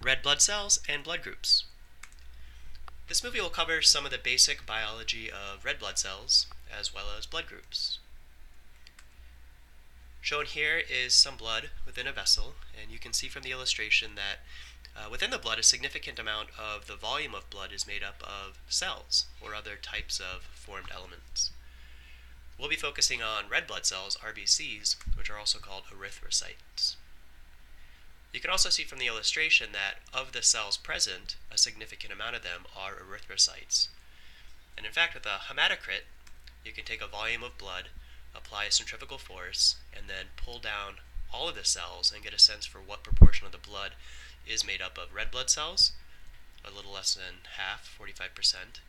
red blood cells and blood groups. This movie will cover some of the basic biology of red blood cells, as well as blood groups. Shown here is some blood within a vessel, and you can see from the illustration that within the blood, a significant amount of the volume of blood is made up of cells or other types of formed elements. We'll be focusing on red blood cells, RBCs, which are also called erythrocytes. You can also see from the illustration that of the cells present, a significant amount of them are erythrocytes. And in fact, with a hematocrit, you can take a volume of blood, apply a centrifugal force, and then pull down all of the cells and get a sense for what proportion of the blood is made up of red blood cells, a little less than half, 45%,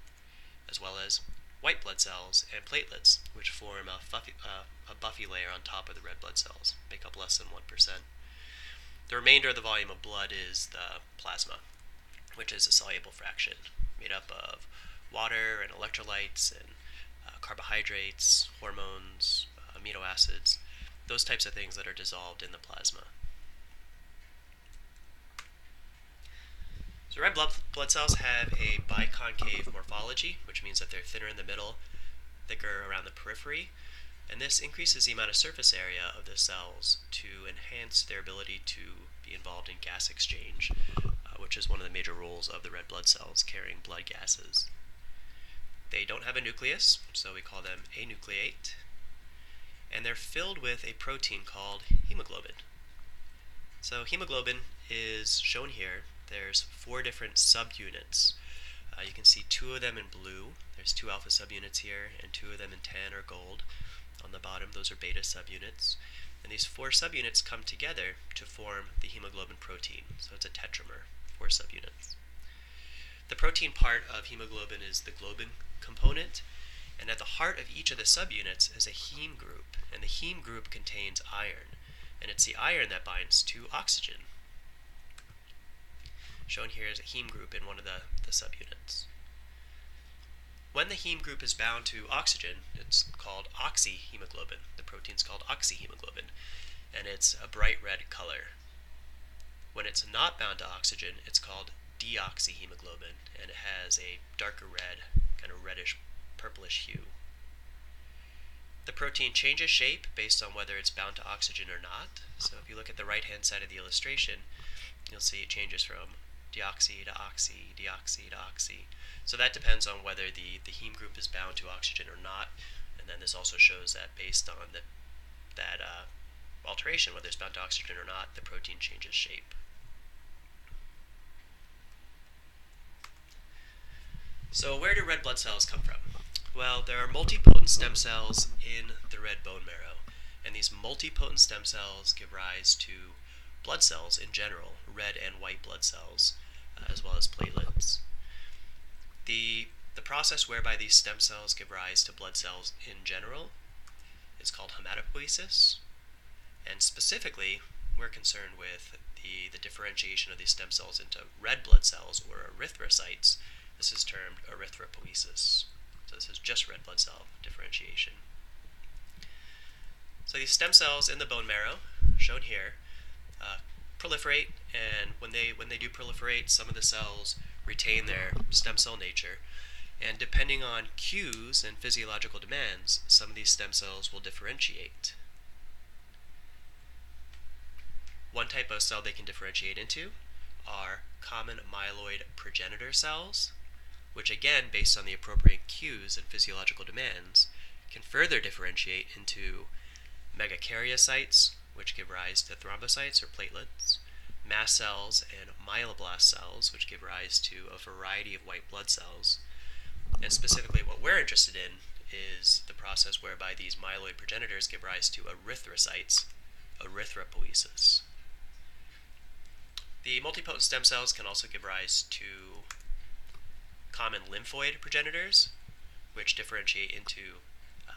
as well as white blood cells and platelets, which form a buffy layer on top of the red blood cells, make up less than 1%. The remainder of the volume of blood is the plasma, which is a soluble fraction made up of water and electrolytes and carbohydrates, hormones, amino acids, those types of things that are dissolved in the plasma. So red blood cells have a biconcave morphology, which means that they're thinner in the middle, thicker around the periphery, and this increases the amount of surface area of the cells to enhance their ability to be involved in gas exchange, which is one of the major roles of the red blood cells, carrying blood gases. They don't have a nucleus, so we call them anucleate, and they're filled with a protein called hemoglobin. So hemoglobin is shown here. There's 4 different subunits. You can see 2 of them in blue. There's 2 alpha subunits here, and 2 of them in tan or gold. On the bottom, those are beta subunits. And these 4 subunits come together to form the hemoglobin protein. So it's a tetramer, 4 subunits. The protein part of hemoglobin is the globin component, and at the heart of each of the subunits is a heme group, and the heme group contains iron, and it's the iron that binds to oxygen. Shown here is a heme group in one of the subunits. When the heme group is bound to oxygen, it's called oxyhemoglobin. The protein's called oxyhemoglobin, and it's a bright red color. When it's not bound to oxygen, it's called deoxyhemoglobin, and it has a darker red, kind of reddish purplish hue. The protein changes shape based on whether it's bound to oxygen or not. So if you look at the right-hand side of the illustration, you'll see it changes from deoxy to oxy, deoxy to oxy. So that depends on whether the heme group is bound to oxygen or not. And then this also shows that based on that alteration, whether it's bound to oxygen or not, the protein changes shape. So where do red blood cells come from? Well, there are multipotent stem cells in the red bone marrow, and these multipotent stem cells give rise to blood cells in general, red and white blood cells, as well as platelets. The process whereby these stem cells give rise to blood cells in general is called hematopoiesis, and specifically we're concerned with the differentiation of these stem cells into red blood cells, or erythrocytes. This is termed erythropoiesis. So this is just red blood cell differentiation. So these stem cells in the bone marrow, shown here, proliferate, and when they do proliferate, some of the cells retain their stem cell nature, and depending on cues and physiological demands, some of these stem cells will differentiate. One type of cell they can differentiate into are common myeloid progenitor cells, which again, based on the appropriate cues and physiological demands, can further differentiate into megakaryocytes, which give rise to thrombocytes or platelets, mast cells, and myeloblast cells, which give rise to a variety of white blood cells. And specifically what we're interested in is the process whereby these myeloid progenitors give rise to erythrocytes, erythropoiesis. The multipotent stem cells can also give rise to common lymphoid progenitors, which differentiate into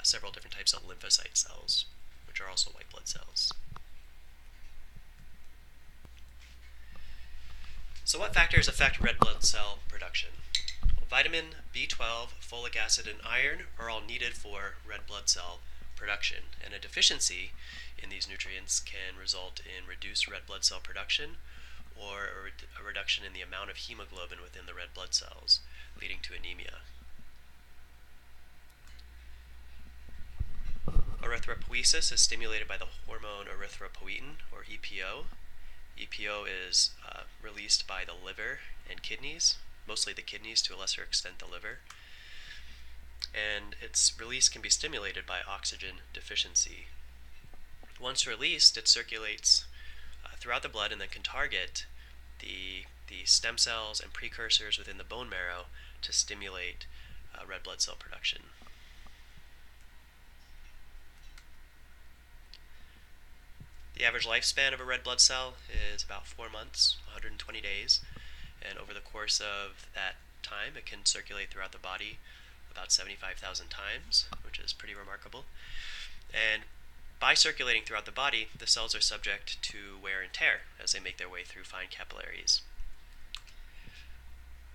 several different types of lymphocyte cells, which are also white blood cells. So what factors affect red blood cell production? Well, vitamin B12, folic acid, and iron are all needed for red blood cell production, and a deficiency in these nutrients can result in reduced red blood cell production or a reduction in the amount of hemoglobin within the red blood cells, leading to anemia. Erythropoiesis is stimulated by the hormone erythropoietin, or EPO. EPO is released by the liver and kidneys, mostly the kidneys, to a lesser extent the liver. And its release can be stimulated by oxygen deficiency. Once released, it circulates throughout the blood and then can target the stem cells and precursors within the bone marrow to stimulate red blood cell production. The average lifespan of a red blood cell is about 4 months, 120 days, and over the course of that time it can circulate throughout the body about 75,000 times, which is pretty remarkable. And by circulating throughout the body, the cells are subject to wear and tear as they make their way through fine capillaries.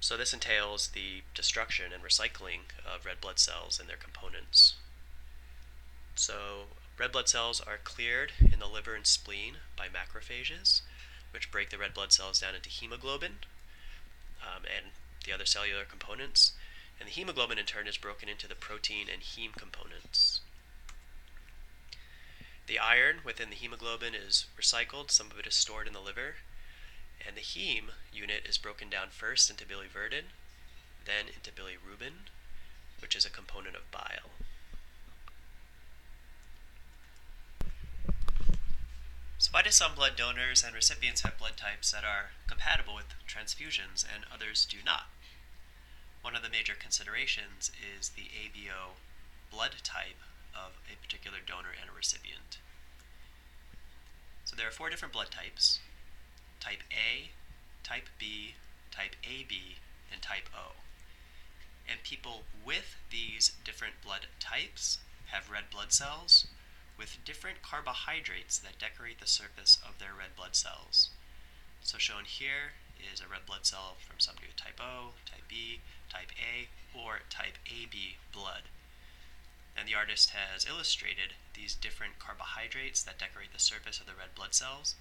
So this entails the destruction and recycling of red blood cells and their components. So red blood cells are cleared in the liver and spleen by macrophages, which break the red blood cells down into hemoglobin and the other cellular components. And the hemoglobin in turn is broken into the protein and heme components. The iron within the hemoglobin is recycled, some of it is stored in the liver, and the heme unit is broken down first into biliverdin, then into bilirubin, which is a component of bile. So why do some blood donors and recipients have blood types that are compatible with transfusions and others do not? One of the major considerations is the ABO blood type of a particular donor and a recipient. So there are 4 different blood types: type A, type B, type AB, and type O. And people with these different blood types have red blood cells with different carbohydrates that decorate the surface of their red blood cells. So shown here is a red blood cell from somebody with type O, type B, type A, or type AB blood. And the artist has illustrated these different carbohydrates that decorate the surface of the red blood cells,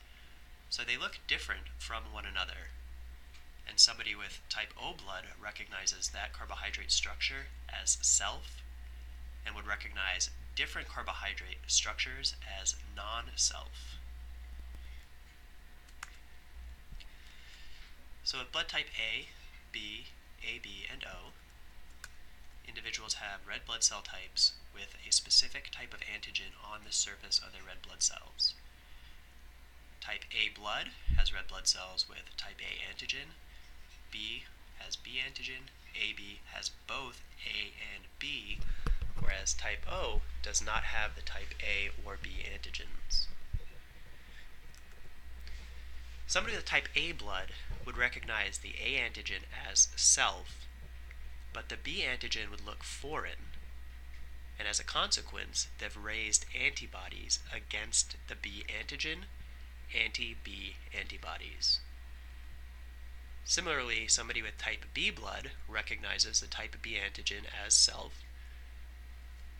so they look different from one another. And somebody with type O blood recognizes that carbohydrate structure as self, and would recognize different carbohydrate structures as non-self. So with blood type A, B, AB, and O, individuals have red blood cell types with a specific type of antigen on the surface of their red blood cells. Type A blood has red blood cells with type A antigen, B has B antigen, AB has both A and B, whereas type O does not have the type A or B antigens. Somebody with type A blood would recognize the A antigen as self, but the B antigen would look foreign, and as a consequence, they've raised antibodies against the B antigen, anti-B antibodies. Similarly, somebody with type B blood recognizes the type B antigen as self,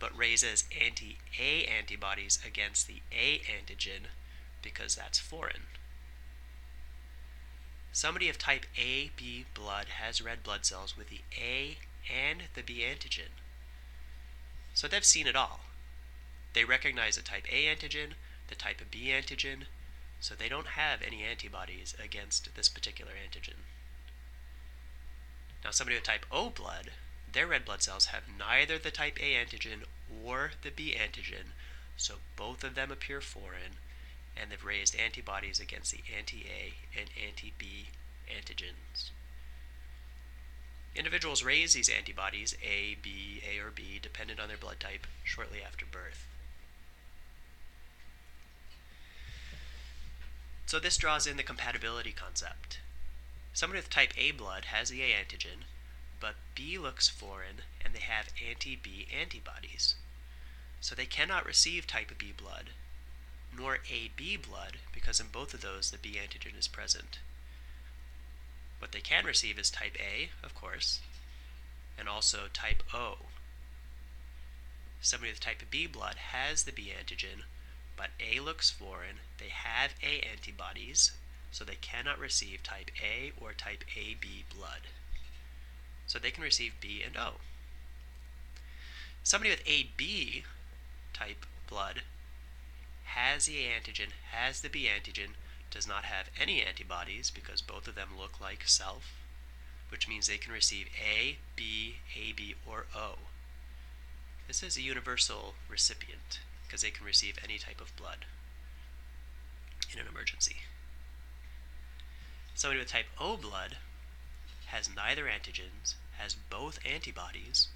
but raises anti-A antibodies against the A antigen because that's foreign. Somebody of type AB blood has red blood cells with the A and the B antigen. So they've seen it all. They recognize the type A antigen, the type B antigen, so they don't have any antibodies against this particular antigen. Now somebody with type O blood, their red blood cells have neither the type A antigen or the B antigen, so both of them appear foreign, and they've raised antibodies against the anti-A and anti-B antigens. Individuals raise these antibodies, A, B, A, or B, dependent on their blood type, shortly after birth. So this draws in the compatibility concept. Somebody with type A blood has the A antigen, but B looks foreign, and they have anti-B antibodies. So they cannot receive type B blood, nor AB blood, because in both of those the B antigen is present. What they can receive is type A, of course, and also type O. Somebody with type B blood has the B antigen, but A looks foreign, they have A antibodies, so they cannot receive type A or type AB blood. So they can receive B and O. Somebody with AB type blood has the A antigen, has the B antigen, does not have any antibodies because both of them look like self, which means they can receive A, B, AB, or O. This is a universal recipient because they can receive any type of blood in an emergency. Somebody with type O blood has neither antigens, has both antibodies,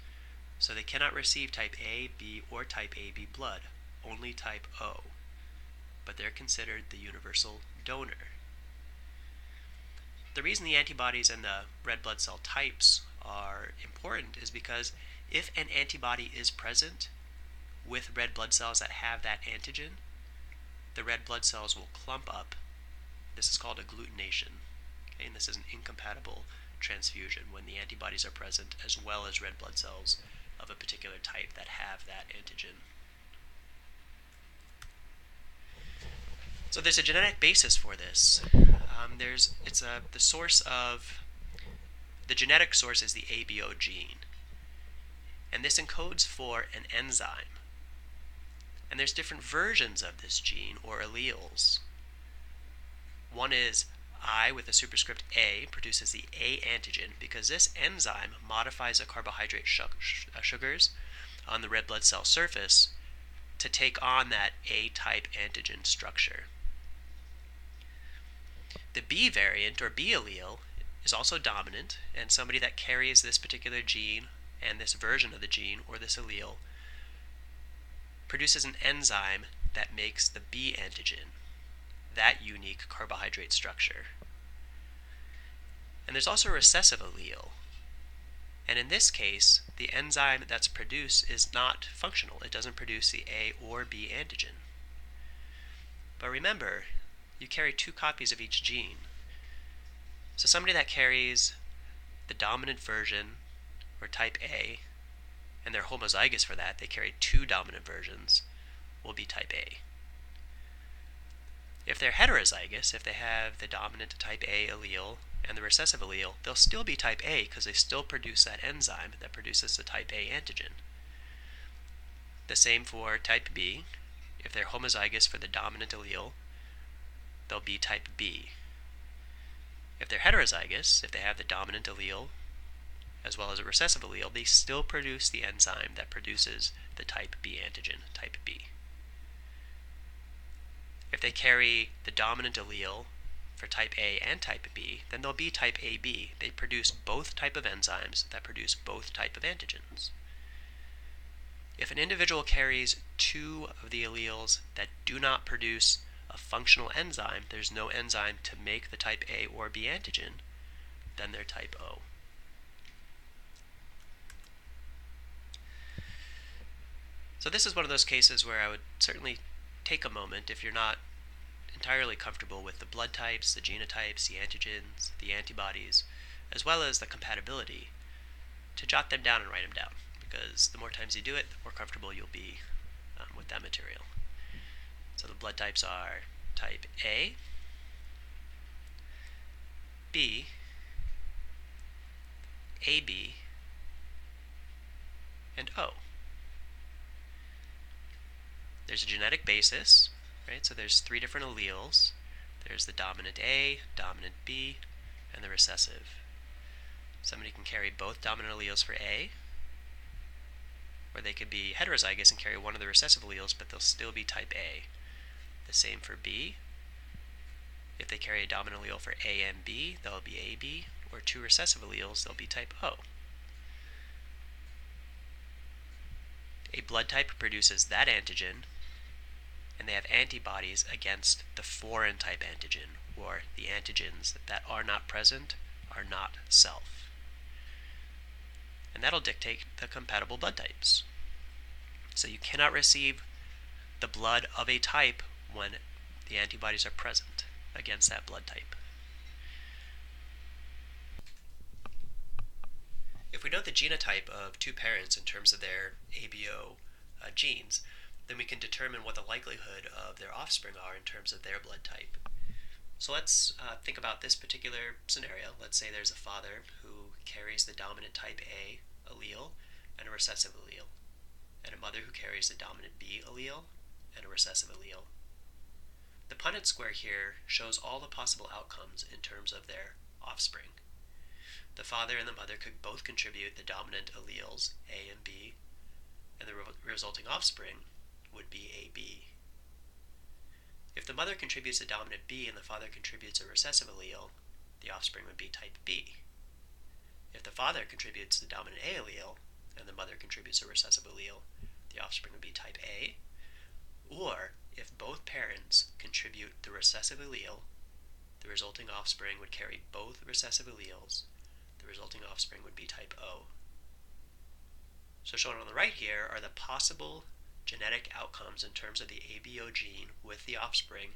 so they cannot receive type A, B, or type AB blood, only type O. But they're considered the universal donor. The reason the antibodies and the red blood cell types are important is because if an antibody is present with red blood cells that have that antigen, the red blood cells will clump up. This is called agglutination. Okay? And this is an incompatible transfusion when the antibodies are present as well as red blood cells of a particular type that have that antigen. So there's a genetic basis for this. The genetic source is the ABO gene, and this encodes for an enzyme. And there's different versions of this gene, or alleles. One is I with a superscript A produces the A antigen because this enzyme modifies the carbohydrate sugars on the red blood cell surface to take on that A-type antigen structure. The B variant, or B allele, is also dominant, and somebody that carries this particular gene and this version of the gene, or this allele, produces an enzyme that makes the B antigen, that unique carbohydrate structure. And there's also a recessive allele. And in this case, the enzyme that's produced is not functional. It doesn't produce the A or B antigen. But remember, you carry 2 copies of each gene. So somebody that carries the dominant version, or type A, and they're homozygous for that, they carry 2 dominant versions, will be type A. If they're heterozygous, if they have the dominant type A allele and the recessive allele, they'll still be type A because they still produce that enzyme that produces the type A antigen. The same for type B. If they're homozygous for the dominant allele, they'll be type B. If they're heterozygous, if they have the dominant allele as well as a recessive allele, they still produce the enzyme that produces the type B antigen, type B. If they carry the dominant allele for type A and type B, then they'll be type AB. They produce both type of enzymes that produce both type of antigens. If an individual carries 2 of the alleles that do not produce a functional enzyme, there's no enzyme to make the type A or B antigen, then they're type O. So this is one of those cases where I would certainly take a moment, if you're not entirely comfortable with the blood types, the genotypes, the antigens, the antibodies, as well as the compatibility, to jot them down and write them down, because the more times you do it, the more comfortable you'll be with that material. So the blood types are type A, B, AB, and O. There's a genetic basis, right? So there's 3 different alleles. There's the dominant A, dominant B, and the recessive. Somebody can carry both dominant alleles for A, or they could be heterozygous and carry one of the recessive alleles, but they'll still be type A. The same for B. If they carry a dominant allele for A and B, they'll be AB, or 2 recessive alleles, they'll be type O. A blood type produces that antigen, and they have antibodies against the foreign type antigen, or the antigens that are not present are not self. And that'll dictate the compatible blood types. So you cannot receive the blood of a type when the antibodies are present against that blood type. If we know the genotype of 2 parents in terms of their ABO genes, then we can determine what the likelihood of their offspring are in terms of their blood type. So let's think about this particular scenario. Let's say there's a father who carries the dominant type A allele and a recessive allele, and a mother who carries the dominant B allele and a recessive allele. The Punnett square here shows all the possible outcomes in terms of their offspring. The father and the mother could both contribute the dominant alleles A and B, and the resulting offspring would be AB. If the mother contributes the dominant B and the father contributes a recessive allele, the offspring would be type B. If the father contributes the dominant A allele and the mother contributes a recessive allele, the offspring would be type A. Or, if both parents contribute the recessive allele, the resulting offspring would carry both recessive alleles. The resulting offspring would be type O. So shown on the right here are the possible genetic outcomes in terms of the ABO gene with the offspring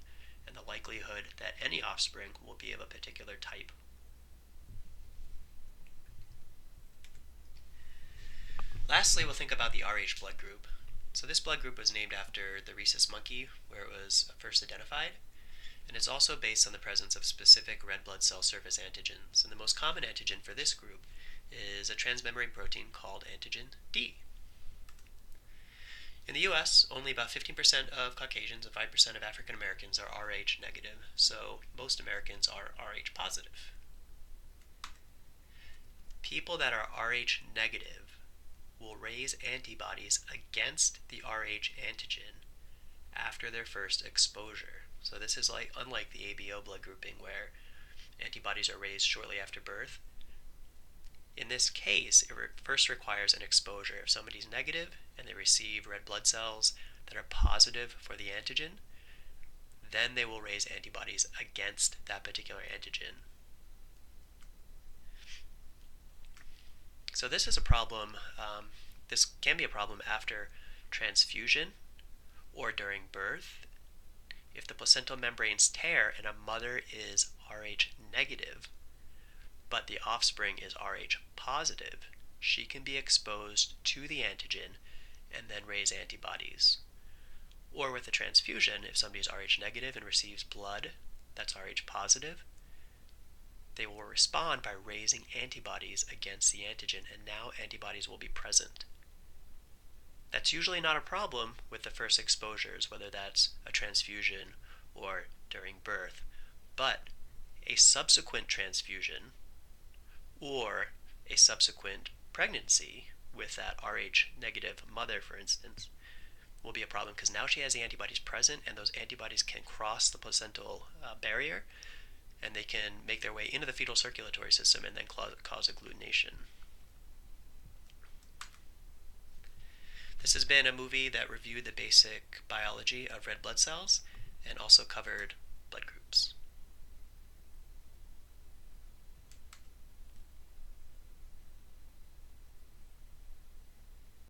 and the likelihood that any offspring will be of a particular type. Lastly, we'll think about the Rh blood group. So this blood group was named after the rhesus monkey, where it was first identified, and it's also based on the presence of specific red blood cell surface antigens. And the most common antigen for this group is a transmembrane protein called antigen D. In the US, only about 15% of Caucasians and 5% of African Americans are Rh negative, so most Americans are Rh positive. People that are Rh negative will raise antibodies against the Rh antigen after their first exposure. So this is unlike the ABO blood grouping where antibodies are raised shortly after birth. In this case, it first requires an exposure. If somebody's negative and they receive red blood cells that are positive for the antigen, then they will raise antibodies against that particular antigen. So this is a problem. This can be a problem after transfusion or during birth. If the placental membranes tear and a mother is Rh negative, but the offspring is Rh positive, she can be exposed to the antigen and then raise antibodies. Or with a transfusion, if somebody is Rh negative and receives blood that's Rh positive, they will respond by raising antibodies against the antigen, and now antibodies will be present. That's usually not a problem with the first exposures, whether that's a transfusion or during birth, but a subsequent transfusion or a subsequent pregnancy with that Rh negative mother, for instance, will be a problem because now she has the antibodies present, and those antibodies can cross the placental barrier, and they can make their way into the fetal circulatory system and then cause agglutination. This has been a movie that reviewed the basic biology of red blood cells and also covered blood groups.